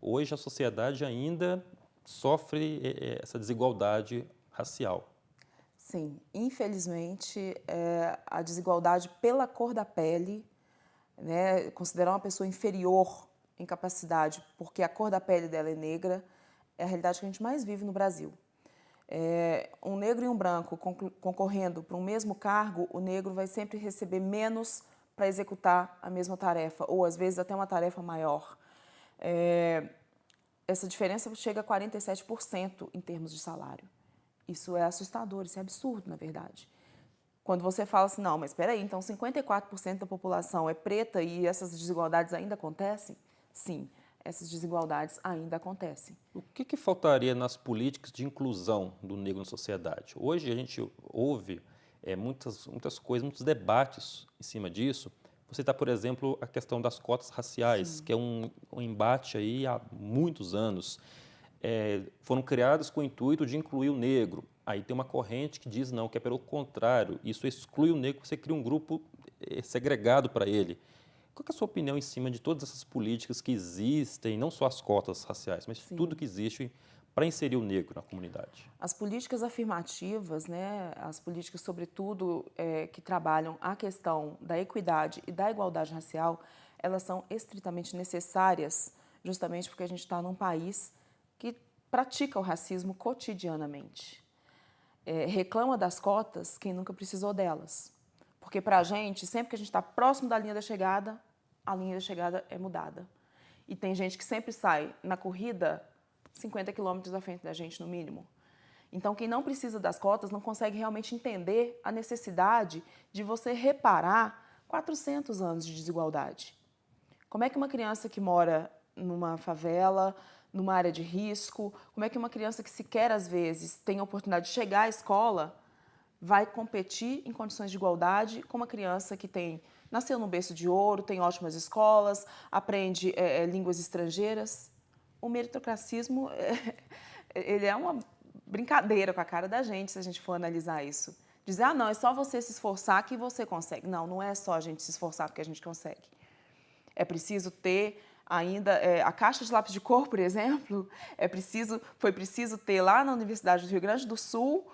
hoje a sociedade ainda sofre essa desigualdade racial. Sim, infelizmente, a desigualdade pela cor da pele, né, considerar uma pessoa inferior em capacidade porque a cor da pele dela é negra, é a realidade que a gente mais vive no Brasil. Um negro e um branco concorrendo para um mesmo cargo, o negro vai sempre receber menos para executar a mesma tarefa, ou às vezes até uma tarefa maior. Essa diferença chega a 47% em termos de salário. Isso é assustador, isso é absurdo, na verdade. Quando você fala assim, não, mas espera aí, então 54% da população é preta e essas desigualdades ainda acontecem? Sim, essas desigualdades ainda acontecem. O que faltaria nas políticas de inclusão do negro na sociedade? Hoje a gente ouve muitas coisas, muitos debates em cima disso. Você está, por exemplo, a questão das cotas raciais, Sim. que é um embate aí há muitos anos. Foram criadas com o intuito de incluir o negro. Aí tem uma corrente que diz não, que é pelo contrário, isso exclui o negro, você cria um grupo segregado para ele. Qual que é a sua opinião em cima de todas essas políticas que existem, não só as cotas raciais, mas tudo Sim. que existe para inserir o negro na comunidade? As políticas afirmativas, né, as políticas, sobretudo, que trabalham a questão da equidade e da igualdade racial, elas são estritamente necessárias, justamente porque a gente está num país que pratica o racismo cotidianamente. Reclama das cotas quem nunca precisou delas. Porque para a gente, sempre que a gente está próximo da linha da chegada, a linha da chegada é mudada. E tem gente que sempre sai na corrida 50 quilômetros à frente da gente, no mínimo. Então, quem não precisa das cotas não consegue realmente entender a necessidade de você reparar 400 anos de desigualdade. Como é que uma criança que mora numa favela, numa área de risco, como é que uma criança que sequer às vezes tem a oportunidade de chegar à escola vai competir em condições de igualdade com uma criança que nasceu no berço de ouro, tem ótimas escolas, aprende línguas estrangeiras? O meritocracismo ele é uma brincadeira com a cara da gente, se a gente for analisar isso. Dizer, ah, não, é só você se esforçar que você consegue. Não, não é só a gente se esforçar porque a gente consegue. É preciso ter ainda a caixa de lápis de cor, por exemplo, foi preciso ter lá na Universidade do Rio Grande do Sul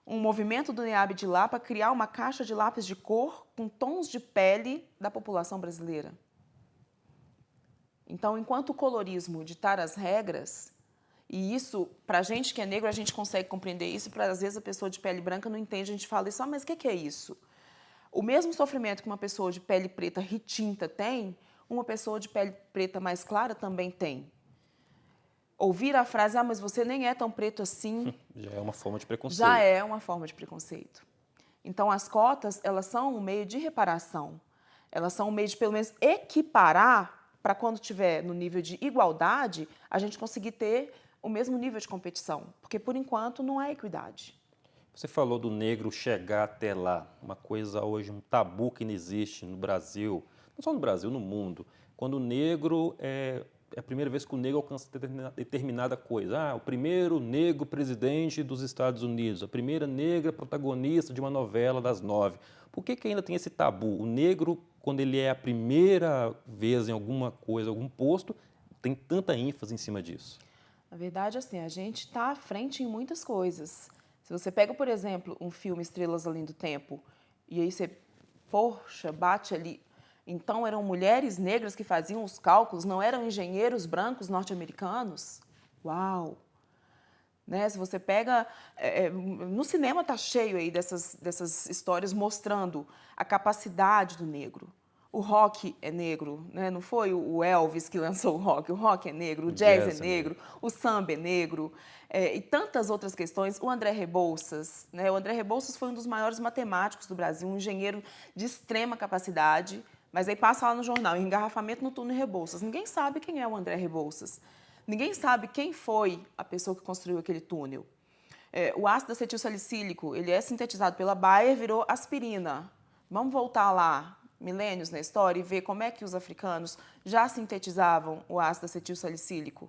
um movimento do NEAB de lá para criar uma caixa de lápis de cor com tons de pele da população brasileira. Então, enquanto o colorismo ditar as regras, e isso, para a gente que é negro, a gente consegue compreender isso, para às vezes a pessoa de pele branca não entende, a gente fala isso, mas o que é isso? O mesmo sofrimento que uma pessoa de pele preta retinta tem, uma pessoa de pele preta mais clara também tem. Ouvir a frase, ah, mas você nem é tão preto assim, Já é uma forma de preconceito. já é uma forma de preconceito. Então, as cotas, elas são um meio de reparação. Elas são um meio de, pelo menos, equiparar para quando estiver no nível de igualdade, a gente conseguir ter o mesmo nível de competição. Porque, por enquanto, não há equidade. Você falou do negro chegar até lá, uma coisa hoje, um tabu que não existe no Brasil, não só no Brasil, no mundo. Quando o negro é a primeira vez que o negro alcança determinada coisa. Ah, o primeiro negro presidente dos Estados Unidos, a primeira negra protagonista de uma novela das 9. Por que ainda tem esse tabu? O negro, quando ele é a primeira vez em alguma coisa, algum posto, tem tanta ênfase em cima disso. Na verdade, assim, a gente está à frente em muitas coisas. Se você pega, por exemplo, um filme Estrelas Além do Tempo, e aí você, poxa, bate ali. Então, eram mulheres negras que faziam os cálculos, não eram engenheiros brancos norte-americanos? Uau! Né? Se você pega... no cinema está cheio aí dessas histórias mostrando a capacidade do negro. O rock é negro, né? Não foi o Elvis que lançou o rock é negro, o jazz é negro, o samba é negro, e tantas outras questões. O André Rebouças, né? O André Rebouças foi um dos maiores matemáticos do Brasil, um engenheiro de extrema capacidade, mas aí passa lá no jornal, engarrafamento no túnel Rebouças. Ninguém sabe quem é o André Rebouças. Ninguém sabe quem foi a pessoa que construiu aquele túnel. O ácido acetilsalicílico, ele é sintetizado pela Bayer, virou aspirina. Vamos voltar lá, milênios na história, e ver como é que os africanos já sintetizavam o ácido acetilsalicílico.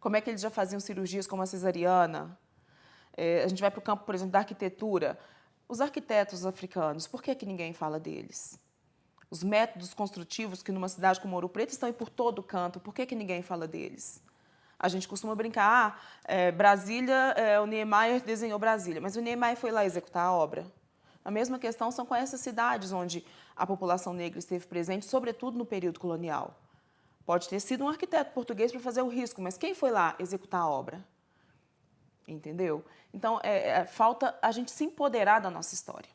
Como é que eles já faziam cirurgias como a cesariana. A gente vai para o campo, por exemplo, da arquitetura. Os arquitetos africanos, por que ninguém fala deles? Os métodos construtivos que numa cidade como Ouro Preto estão aí por todo canto, por que ninguém fala deles? A gente costuma brincar, Brasília, o Niemeyer desenhou Brasília, mas o Niemeyer foi lá executar a obra. A mesma questão são com essas cidades onde a população negra esteve presente, sobretudo no período colonial. Pode ter sido um arquiteto português para fazer o risco, mas quem foi lá executar a obra? Entendeu? Então, falta a gente se empoderar da nossa história.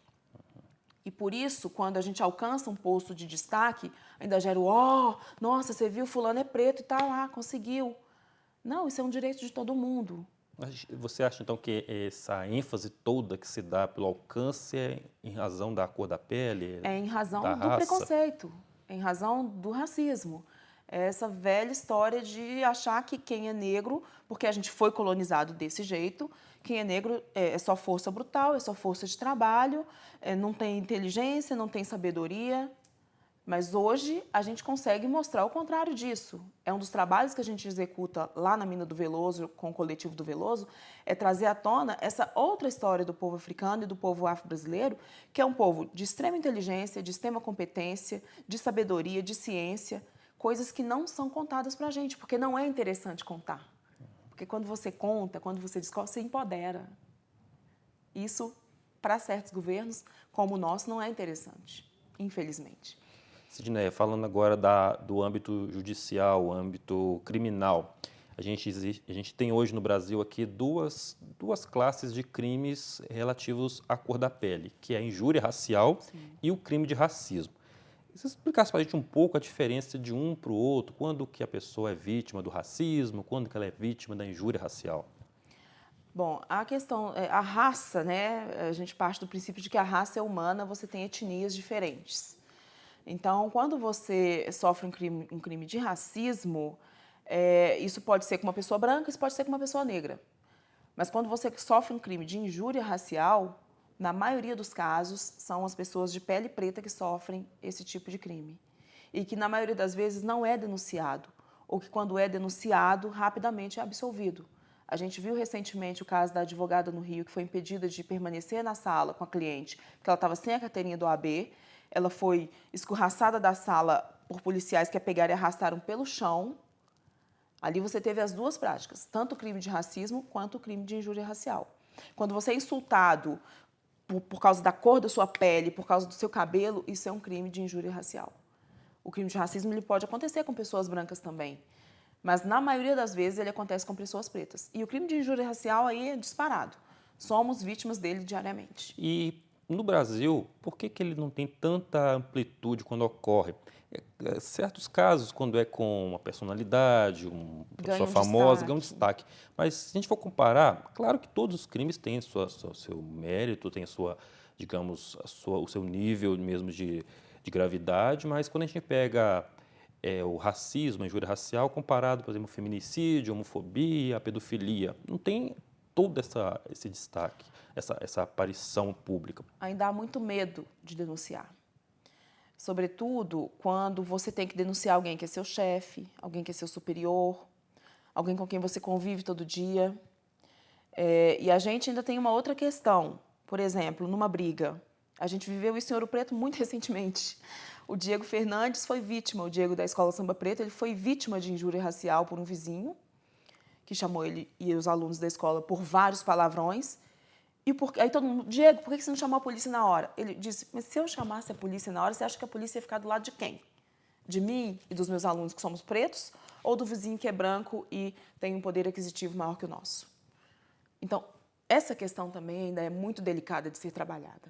E por isso, quando a gente alcança um posto de destaque, ainda gera o nossa, você viu, fulano é preto e está lá, conseguiu. Não, isso é um direito de todo mundo. Mas você acha, então, que essa ênfase toda que se dá pelo alcance é em razão da cor da pele, É em razão da do raça? preconceito, em razão do racismo. É essa velha história de achar que quem é negro, porque a gente foi colonizado desse jeito, quem é negro é só força brutal, é só força de trabalho, não tem inteligência, não tem sabedoria. Mas hoje a gente consegue mostrar o contrário disso. É um dos trabalhos que a gente executa lá na Mina do Veloso, com o coletivo do Veloso, é trazer à tona essa outra história do povo africano e do povo afro-brasileiro, que é um povo de extrema inteligência, de extrema competência, de sabedoria, de ciência, coisas que não são contadas para a gente, porque não é interessante contar. Porque quando você conta, quando você descobre, você empodera. Isso, para certos governos, como o nosso, não é interessante, infelizmente. Sidneia, falando agora do âmbito judicial, âmbito criminal, a gente tem hoje no Brasil aqui duas classes de crimes relativos à cor da pele, que é a injúria racial Sim. e o crime de racismo. Se você explicasse para a gente um pouco a diferença de um para o outro, quando que a pessoa é vítima do racismo, quando que ela é vítima da injúria racial? Bom, a questão, a raça, né? A gente parte do princípio de que a raça é humana, você tem etnias diferentes. Então, quando você sofre um crime de racismo, isso pode ser com uma pessoa branca, isso pode ser com uma pessoa negra. Mas quando você sofre um crime de injúria racial, na maioria dos casos, são as pessoas de pele preta que sofrem esse tipo de crime. E que, na maioria das vezes, não é denunciado. Ou que, quando é denunciado, rapidamente é absolvido. A gente viu recentemente o caso da advogada no Rio que foi impedida de permanecer na sala com a cliente, porque ela estava sem a carteirinha do OAB. Ela foi escorraçada da sala por policiais que a pegaram e arrastaram pelo chão. Ali você teve as duas práticas, tanto o crime de racismo quanto o crime de injúria racial. Quando você é insultado por causa da cor da sua pele, por causa do seu cabelo, isso é um crime de injúria racial. O crime de racismo ele pode acontecer com pessoas brancas também, mas na maioria das vezes ele acontece com pessoas pretas. E o crime de injúria racial aí é disparado. Somos vítimas dele diariamente. E no Brasil, por que ele não tem tanta amplitude quando ocorre? Certos casos, quando é com uma personalidade, uma pessoa famosa, ganha um destaque. Mas se a gente for comparar, claro que todos os crimes têm seu mérito, têm digamos, o seu nível mesmo de gravidade, mas quando a gente pega o racismo, a injúria racial, comparado, por exemplo, ao feminicídio, a homofobia, a pedofilia, não tem todo esse destaque, essa aparição pública. Ainda há muito medo de denunciar. Sobretudo quando você tem que denunciar alguém que é seu chefe, alguém que é seu superior, alguém com quem você convive todo dia. E a gente ainda tem uma outra questão. Por exemplo, numa briga, a gente viveu isso em Ouro Preto muito recentemente. O Diego Fernandes foi vítima, o Diego da Escola Samba Preto, ele foi vítima de injúria racial por um vizinho, que chamou ele e os alunos da escola por vários palavrões. Aí todo mundo, Diego, por que você não chamou a polícia na hora? Ele disse, mas se eu chamasse a polícia na hora, você acha que a polícia ia ficar do lado de quem? De mim e dos meus alunos que somos pretos? Ou do vizinho que é branco e tem um poder aquisitivo maior que o nosso? Então, essa questão também ainda é muito delicada de ser trabalhada.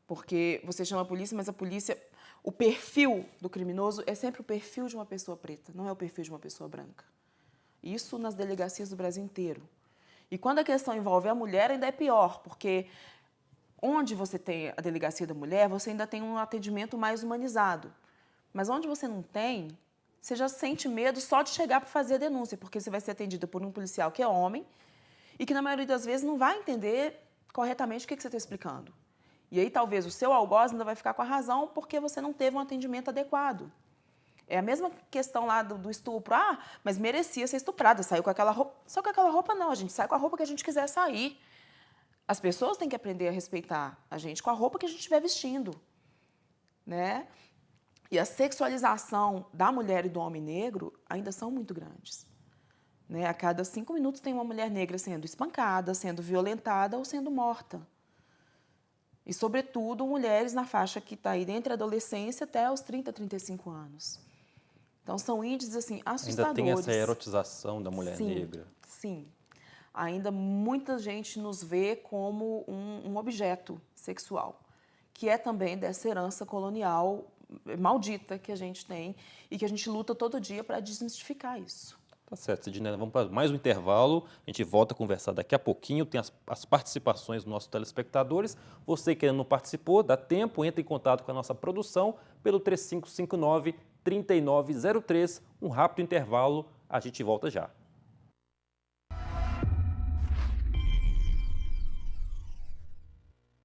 Porque você chama a polícia, mas a polícia, o perfil do criminoso é sempre o perfil de uma pessoa preta, não é o perfil de uma pessoa branca. Isso nas delegacias do Brasil inteiro. E quando a questão envolve a mulher, ainda é pior, porque onde você tem a delegacia da mulher, você ainda tem um atendimento mais humanizado. Mas onde você não tem, você já sente medo só de chegar para fazer a denúncia, porque você vai ser atendida por um policial que é homem e que, na maioria das vezes, não vai entender corretamente o que você está explicando. E aí, talvez, o seu algoz ainda vai ficar com a razão porque você não teve um atendimento adequado. É a mesma questão lá do estupro. Ah, mas merecia ser estuprada, saiu com aquela roupa. Só com aquela roupa não, a gente sai com a roupa que a gente quiser sair. As pessoas têm que aprender a respeitar a gente com a roupa que a gente estiver vestindo. Né? E a sexualização da mulher e do homem negro ainda são muito grandes. né? A cada 5 minutos tem uma mulher negra sendo espancada, sendo violentada ou sendo morta. E, sobretudo, mulheres na faixa que está aí entre a adolescência até os 30, 35 anos. Então, são índices assim, assustadores. Ainda tem essa erotização da mulher Sim, negra. sim. Ainda muita gente nos vê como um objeto sexual, que é também dessa herança colonial maldita que a gente tem e que a gente luta todo dia para desmistificar isso. Tá certo, Cidinha, vamos para mais um intervalo, a gente volta a conversar daqui a pouquinho, tem as participações dos nossos telespectadores. Você que ainda não participou, dá tempo, entre em contato com a nossa produção pelo 3559-3903, um rápido intervalo, a gente volta já.